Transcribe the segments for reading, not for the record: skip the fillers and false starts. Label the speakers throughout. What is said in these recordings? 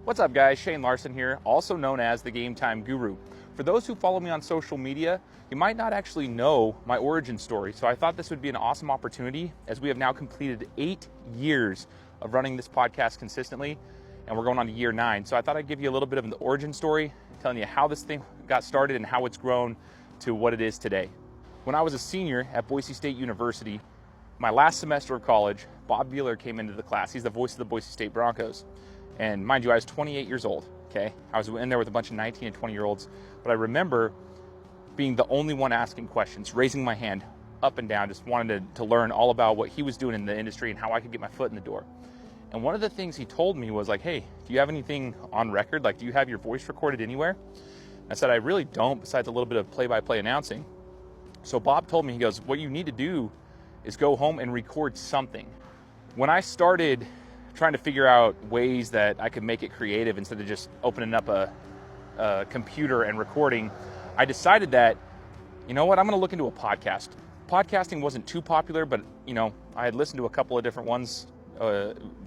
Speaker 1: What's up guys, Shane Larson here, also known as the Gametime Guru. For those who follow me on social media, you might not actually know my origin story, so I thought this would be an awesome opportunity as we have now completed 8 years of running this podcast consistently, and we're going on to year 9. So I thought I'd give you a little bit of the origin story, telling you how this thing got started and how it's grown to what it is today. When I was a senior at Boise State University, my last semester of college, Bob Behler came into the class. He's the voice of the Boise State Broncos. And mind you, I was 28 years old, okay? I was in there with a bunch of 19 and 20-year-olds, but I remember being the only one asking questions, raising my hand up and down, just wanted to learn all about what he was doing in the industry and how I could get my foot in the door. And one of the things he told me was like, hey, do you have anything on record? Like, do you have your voice recorded anywhere? I said, I really don't, besides a little bit of play-by-play announcing. So Bob told me, he goes, what you need to do is go home and record something. When I started trying to figure out ways that I could make it creative instead of just opening up a computer and recording, I decided that, you know what, I'm going to look into a podcast. Podcasting wasn't too popular, but I had listened to a couple of different ones,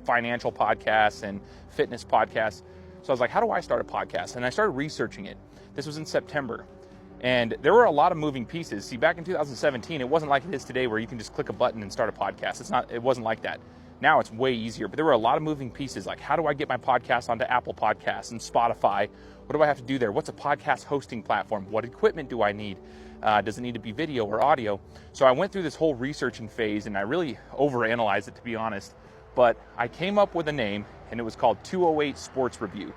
Speaker 1: financial podcasts and fitness podcasts. So I was like, how do I start a podcast? And I started researching it. This was in September. And there were a lot of moving pieces. See, back in 2017, it wasn't like it is today where you can just click a button and start a podcast. It wasn't like that. Now it's way easier, but there were a lot of moving pieces, like how do I get my podcast onto Apple Podcasts and Spotify? What do I have to do there? What's a podcast hosting platform? What equipment do I need? Does it need to be video or audio? So I went through this whole researching phase, and I really overanalyzed it, to be honest. But I came up with a name, and it was called 208 Sports Review.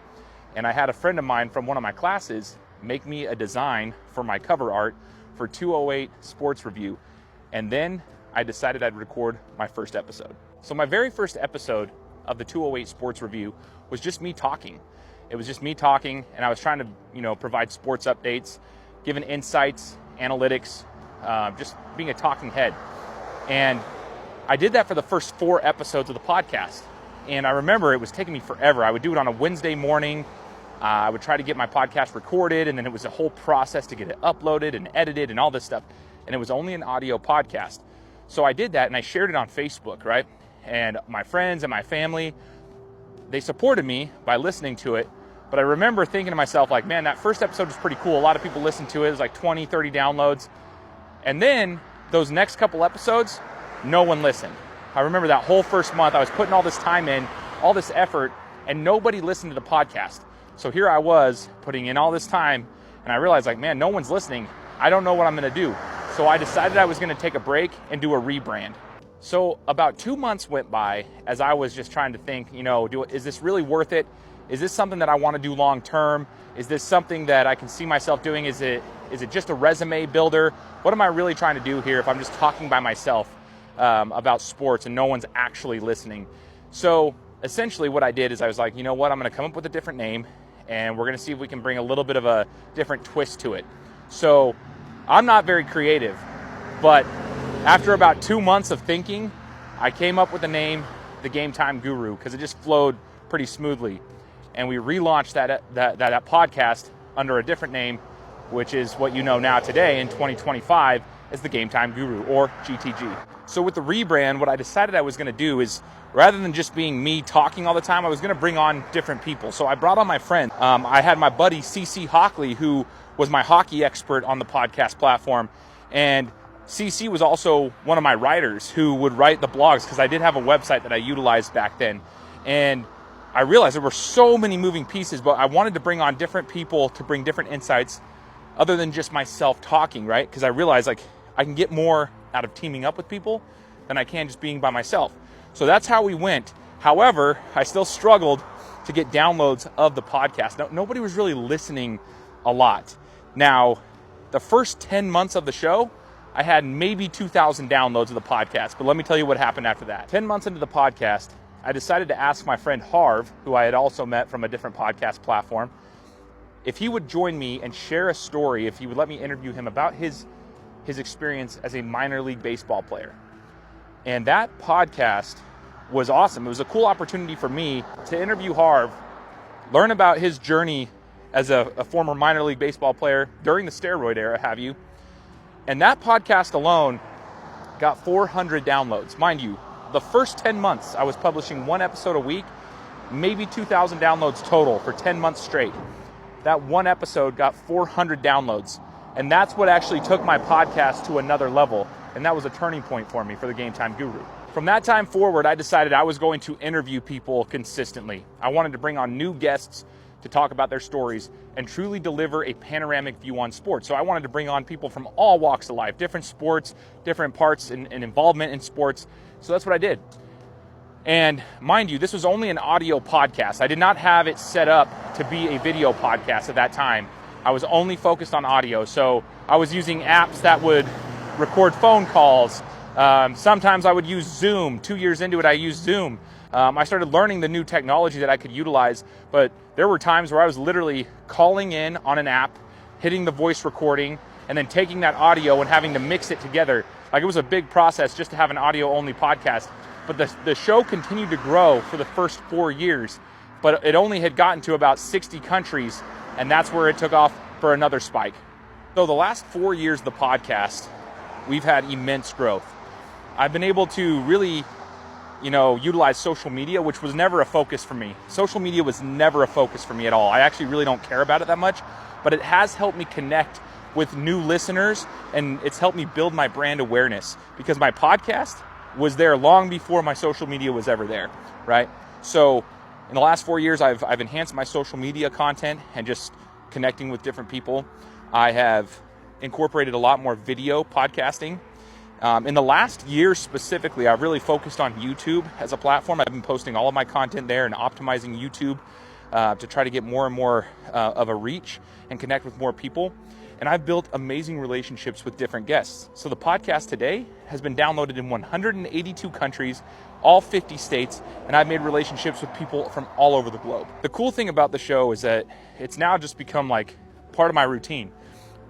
Speaker 1: And I had a friend of mine from one of my classes make me a design for my cover art for 208 Sports Review. And then I decided I'd record my first episode. So my very first episode of the 208 Sports Review was just me talking. It was just me talking, and I was trying to, provide sports updates, giving insights, analytics, just being a talking head. And I did that for the first 4 episodes of the podcast. And I remember it was taking me forever. I would do it on a Wednesday morning. I would try to get my podcast recorded, and then it was a whole process to get it uploaded and edited and all this stuff. And it was only an audio podcast. So I did that, and I shared it on Facebook, right? And my friends and my family, they supported me by listening to it. But I remember thinking to myself, like, man, that first episode was pretty cool. A lot of people listened to it. It was like 20, 30 downloads. And then those next couple episodes, no one listened. I remember that whole first month, I was putting all this time in, all this effort, and nobody listened to the podcast. So here I was putting in all this time, and I realized, like, man, no one's listening. I don't know what I'm going to do. So I decided I was going to take a break and do a rebrand. So about 2 months went by as I was just trying to think, is this really worth it? Is this something that I want to do long term? Is this something that I can see myself doing? Is it just a resume builder? What am I really trying to do here if I'm just talking by myself about sports and no one's actually listening? So essentially what I did is I was like, you know what? I'm going to come up with a different name, and we're going to see if we can bring a little bit of a different twist to it. So I'm not very creative, but after about 2 months of thinking, I came up with the name, the Gametime Guru, because it just flowed pretty smoothly. And we relaunched that podcast under a different name, which is what you know now today in 2025 as the Gametime Guru, or GTG. So with the rebrand, what I decided I was going to do is, rather than just being me talking all the time, I was going to bring on different people. So I brought on my friend. I had my buddy CC Hockley, who was my hockey expert on the podcast platform, and CC was also one of my writers who would write the blogs, because I did have a website that I utilized back then. And I realized there were so many moving pieces, but I wanted to bring on different people to bring different insights other than just myself talking, right? Because I realized, like, I can get more out of teaming up with people than I can just being by myself. So that's how we went. However, I still struggled to get downloads of the podcast. Nobody was really listening a lot. Now, the first 10 months of the show, I had maybe 2,000 downloads of the podcast, but let me tell you what happened after that. 10 months into the podcast, I decided to ask my friend Harv, who I had also met from a different podcast platform, if he would join me and share a story, if he would let me interview him about his experience as a minor league baseball player. And that podcast was awesome. It was a cool opportunity for me to interview Harv, learn about his journey as a former minor league baseball player during the steroid era, have you. And that podcast alone got 400 downloads. Mind you, the first 10 months I was publishing 1 episode a week, maybe 2,000 downloads total for 10 months straight. That one episode got 400 downloads. And that's what actually took my podcast to another level. And that was a turning point for me for the Gametime Guru. From that time forward, I decided I was going to interview people consistently. I wanted to bring on new guests to talk about their stories and truly deliver a panoramic view on sports. So I wanted to bring on people from all walks of life, different sports, different parts and involvement in sports. So that's what I did. And mind you, this was only an audio podcast. I did not have it set up to be a video podcast at that time. I was only focused on audio. So I was using apps that would record phone calls. Sometimes I would use Zoom. 2 years into it, I used Zoom. I started learning the new technology that I could utilize, but there were times where I was literally calling in on an app, hitting the voice recording, and then taking that audio and having to mix it together. Like, it was a big process just to have an audio-only podcast. But the show continued to grow for the first 4 years, but it only had gotten to about 60 countries, and that's where it took off for another spike. So the last 4 years of the podcast, we've had immense growth. I've been able to really, utilize social media, which was never a focus for me. Social media was never a focus for me at all. I actually really don't care about it that much, but it has helped me connect with new listeners, and it's helped me build my brand awareness because my podcast was there long before my social media was ever there, right? So in the last 4 years, I've enhanced my social media content and just connecting with different people. I have incorporated a lot more video podcasting. In the last year specifically, I've really focused on YouTube as a platform. I've been posting all of my content there and optimizing YouTube to try to get more and more of a reach and connect with more people. And I've built amazing relationships with different guests. So the podcast today has been downloaded in 182 countries, all 50 states, and I've made relationships with people from all over the globe. The cool thing about the show is that it's now just become like part of my routine.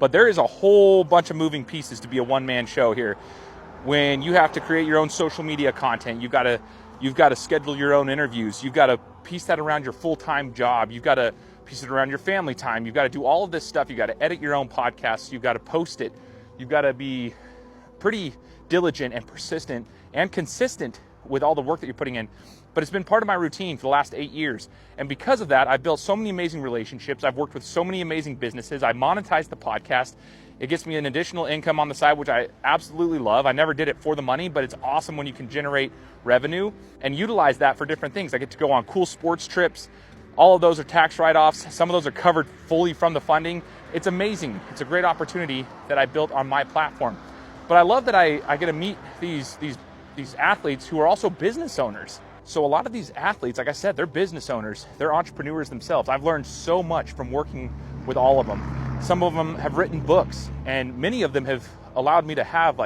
Speaker 1: But there is a whole bunch of moving pieces to be a one-man show here. When you have to create your own social media content, you've got to schedule your own interviews, you've got to piece that around your full-time job, you've got to piece it around your family time, you've got to do all of this stuff, you've got to edit your own podcasts, you've got to post it, you've got to be pretty diligent and persistent and consistent with all the work that you're putting in. But it's been part of my routine for the last 8 years. And because of that, I've built so many amazing relationships. I've worked with so many amazing businesses. I monetized the podcast. It gets me an additional income on the side, which I absolutely love. I never did it for the money, but it's awesome when you can generate revenue and utilize that for different things. I get to go on cool sports trips. All of those are tax write-offs. Some of those are covered fully from the funding. It's amazing. It's a great opportunity that I built on my platform. But I love that I get to meet these athletes who are also business owners. So a lot of these athletes, like I said, they're business owners. They're entrepreneurs themselves. I've learned so much from working with all of them. Some of them have written books, and many of them have allowed me to have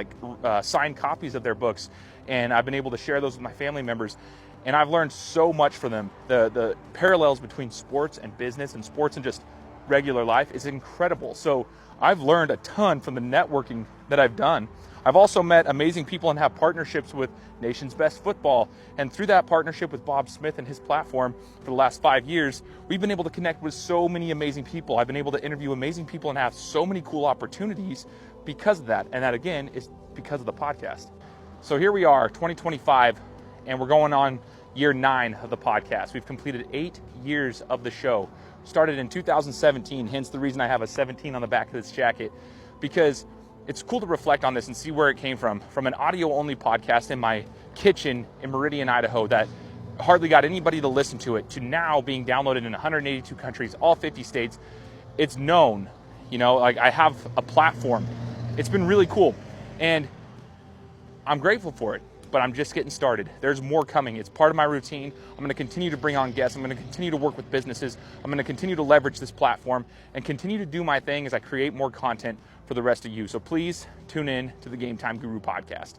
Speaker 1: signed copies of their books, and I've been able to share those with my family members. And I've learned so much from them. The parallels between sports and business and sports and just regular life is incredible. So I've learned a ton from the networking that I've done. I've also met amazing people and have partnerships with Nation's Best Football. And through that partnership with Bob Smith and his platform for the last 5 years, we've been able to connect with so many amazing people. I've been able to interview amazing people and have so many cool opportunities because of that. And that, again, is because of the podcast. So here we are, 2025, and we're going on year 9 of the podcast. We've completed 8 years of the show. Started in 2017, hence the reason I have a 17 on the back of this jacket, because it's cool to reflect on this and see where it came from an audio-only podcast in my kitchen in Meridian, Idaho, that hardly got anybody to listen to it, to now being downloaded in 182 countries, all 50 states. It's known, I have a platform. It's been really cool, and I'm grateful for it, but I'm just getting started. There's more coming. It's part of my routine. I'm going to continue to bring on guests. I'm going to continue to work with businesses. I'm going to continue to leverage this platform and continue to do my thing as I create more content for the rest of you. So please tune in to the Gametime Guru podcast.